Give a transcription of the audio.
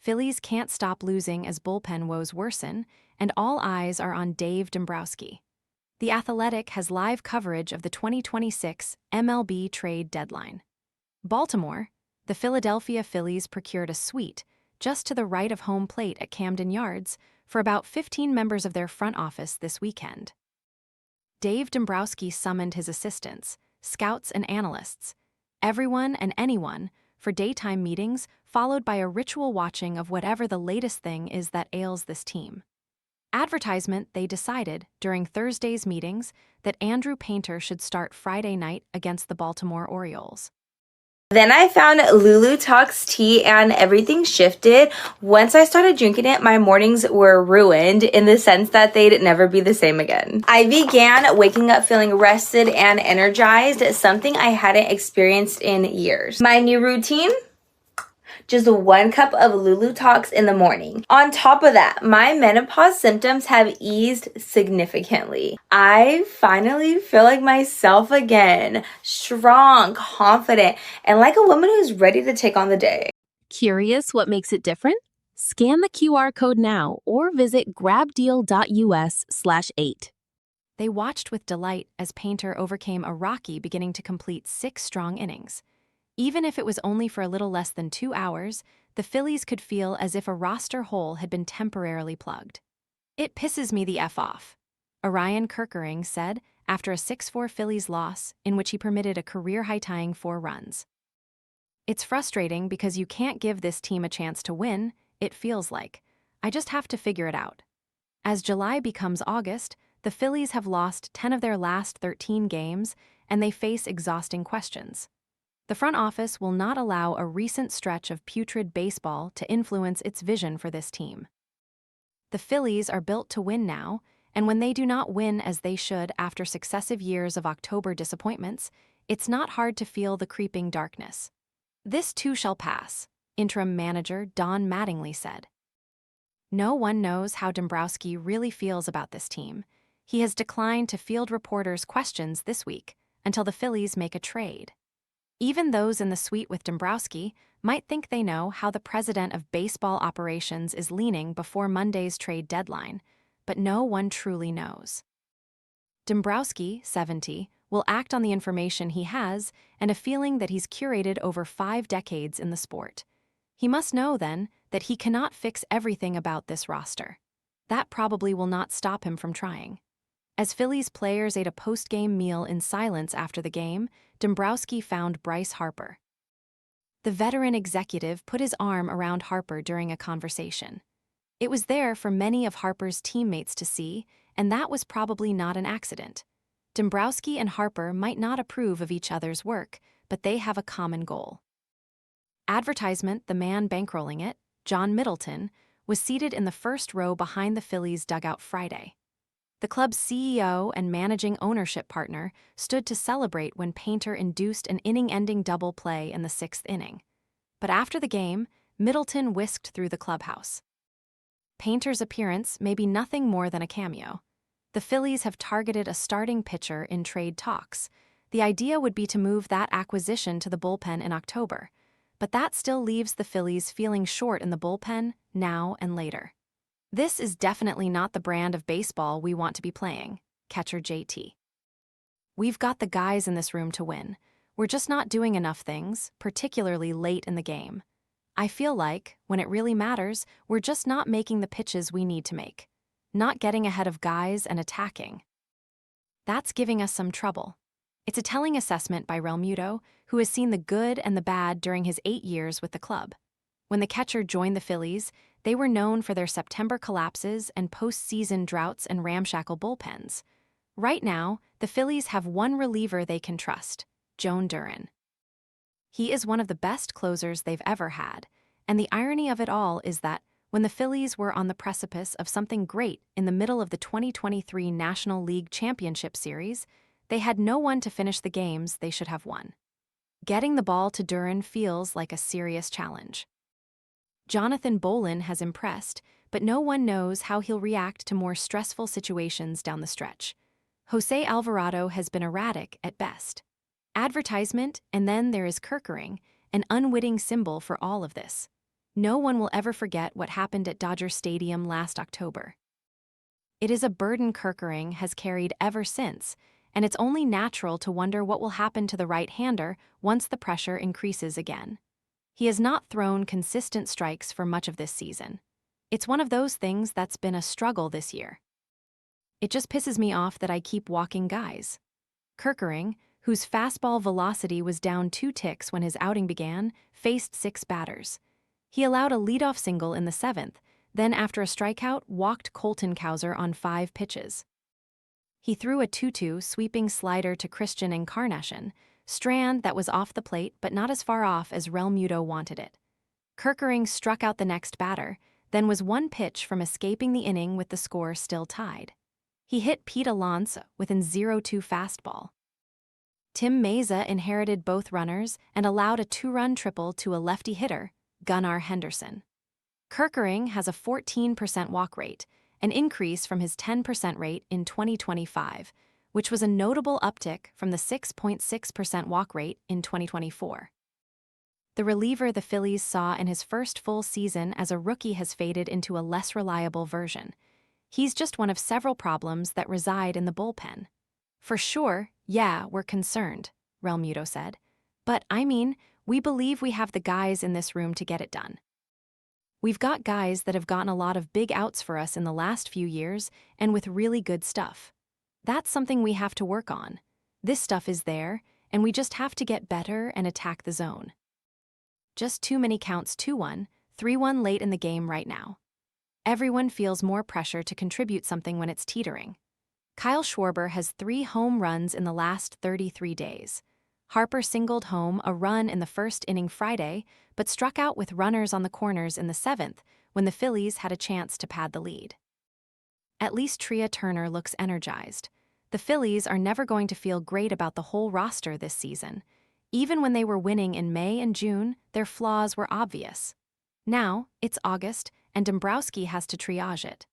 Phillies can't stop losing as bullpen woes worsen, and all eyes are on Dave Dombrowski. The Athletic has live coverage of the 2026 MLB Trade Deadline. Baltimore, the Philadelphia Phillies procured a suite just to the right of home plate at Camden Yards for about 15 members of their front office this weekend. Dave Dombrowski summoned his assistants, scouts and analysts, everyone and anyone, for daytime meetings followed by a ritual watching of whatever the latest thing is that ails this team. Advertisement They decided, during Thursday's meetings, that Andrew Painter should start Friday night against the Baltimore Orioles. Then I found Lulu Talks tea and everything shifted. Once I started drinking it, my mornings were ruined in the sense that they'd never be the same again. I began waking up feeling rested and energized, something I hadn't experienced in years. My new routine? Just 1 cup of Lulu Talks in the morning. On top of that, my menopause symptoms have eased significantly. I finally feel like myself again, strong, confident, and like a woman who's ready to take on the day. Curious what makes it different? Scan the QR code now or visit grabdeal.us/8. They watched with delight as Painter overcame a rocky beginning to complete 6 strong innings. Even if it was only for a little less than 2 hours, the Phillies could feel as if a roster hole had been temporarily plugged. "It pisses me the F off," Orion Kerkering said after a 6-4 Phillies loss in which he permitted a career-high-tying 4 runs. "It's frustrating because you can't give this team a chance to win, it feels like. I just have to figure it out." As July becomes August, the Phillies have lost 10 of their last 13 games, and they face exhausting questions. The front office will not allow a recent stretch of putrid baseball to influence its vision for this team. The Phillies are built to win now, and when they do not win as they should after successive years of October disappointments, it's not hard to feel the creeping darkness. "This too shall pass," interim manager Don Mattingly said. No one knows how Dombrowski really feels about this team. He has declined to field reporters' questions this week until the Phillies make a trade. Even those in the suite with Dombrowski might think they know how the president of baseball operations is leaning before Monday's trade deadline, but no one truly knows. Dombrowski, 70, will act on the information he has and a feeling that he's curated over 5 decades in the sport. He must know, then, that he cannot fix everything about this roster. That probably will not stop him from trying. As Phillies players ate a post-game meal in silence after the game, Dombrowski found Bryce Harper. The veteran executive put his arm around Harper during a conversation. It was there for many of Harper's teammates to see, and that was probably not an accident. Dombrowski and Harper might not approve of each other's work, but they have a common goal. Advertisement, the man bankrolling it, John Middleton, was seated in the first row behind the Phillies dugout Friday. The club's CEO and managing ownership partner stood to celebrate when Painter induced an inning-ending double play in the 6th inning. But after the game, Middleton whisked through the clubhouse. Painter's appearance may be nothing more than a cameo. The Phillies have targeted a starting pitcher in trade talks. The idea would be to move that acquisition to the bullpen in October, but that still leaves the Phillies feeling short in the bullpen now and later. "This is definitely not the brand of baseball we want to be playing," catcher JT. "We've got the guys in this room to win. We're just not doing enough things, particularly late in the game. I feel like, when it really matters, we're just not making the pitches we need to make. Not getting ahead of guys and attacking. That's giving us some trouble." It's a telling assessment by Realmuto, who has seen the good and the bad during his 8 years with the club. When the catcher joined the Phillies, they were known for their September collapses and postseason droughts and ramshackle bullpens. Right now, the Phillies have one reliever they can trust, Joan Duran. He is one of the best closers they've ever had, and the irony of it all is that when the Phillies were on the precipice of something great in the middle of the 2023 National League Championship Series, they had no one to finish the games they should have won. Getting the ball to Duran feels like a serious challenge. Jonathan Bolin has impressed, but no one knows how he'll react to more stressful situations down the stretch. Jose Alvarado has been erratic at best. Advertisement, and then there is Kerkering, an unwitting symbol for all of this. No one will ever forget what happened at Dodger Stadium last October. It is a burden Kerkering has carried ever since, and it's only natural to wonder what will happen to the right-hander once the pressure increases again. He has not thrown consistent strikes for much of this season. It's one of those things that's been a struggle this year. It just pisses me off that I keep walking guys. Kerkering, whose fastball velocity was down 2 ticks when his outing began, faced 6 batters. He allowed a leadoff single in the 7th, then after a strikeout, walked Colton Cowser on 5 pitches. He threw a 2-2 sweeping slider to Christian Encarnacion, strand that was off the plate but not as far off as Realmuto wanted it. Kerkering struck out the next batter, then was 1 pitch from escaping the inning with the score still tied. He hit Pete Alonso with an 0-2 fastball. Tim Meza inherited both runners and allowed a 2-run triple to a lefty hitter, Gunnar Henderson. Kerkering has a 14% walk rate, an increase from his 10% rate in 2025, which was a notable uptick from the 6.6% walk rate in 2024. The reliever the Phillies saw in his first full season as a rookie has faded into a less reliable version. He's just one of several problems that reside in the bullpen. For sure, yeah, we're concerned, Realmuto said. But, we believe we have the guys in this room to get it done. We've got guys that have gotten a lot of big outs for us in the last few years and with really good stuff. That's something we have to work on. This stuff is there, and we just have to get better and attack the zone. Just too many counts 2-1, 3-1 late in the game right now. Everyone feels more pressure to contribute something when it's teetering. Kyle Schwarber has 3 home runs in the last 33 days. Harper singled home a run in the first inning Friday, but struck out with runners on the corners in the 7th when the Phillies had a chance to pad the lead. At least Trea Turner looks energized. The Phillies are never going to feel great about the whole roster this season. Even when they were winning in May and June, their flaws were obvious. Now, it's August, and Dombrowski has to triage it.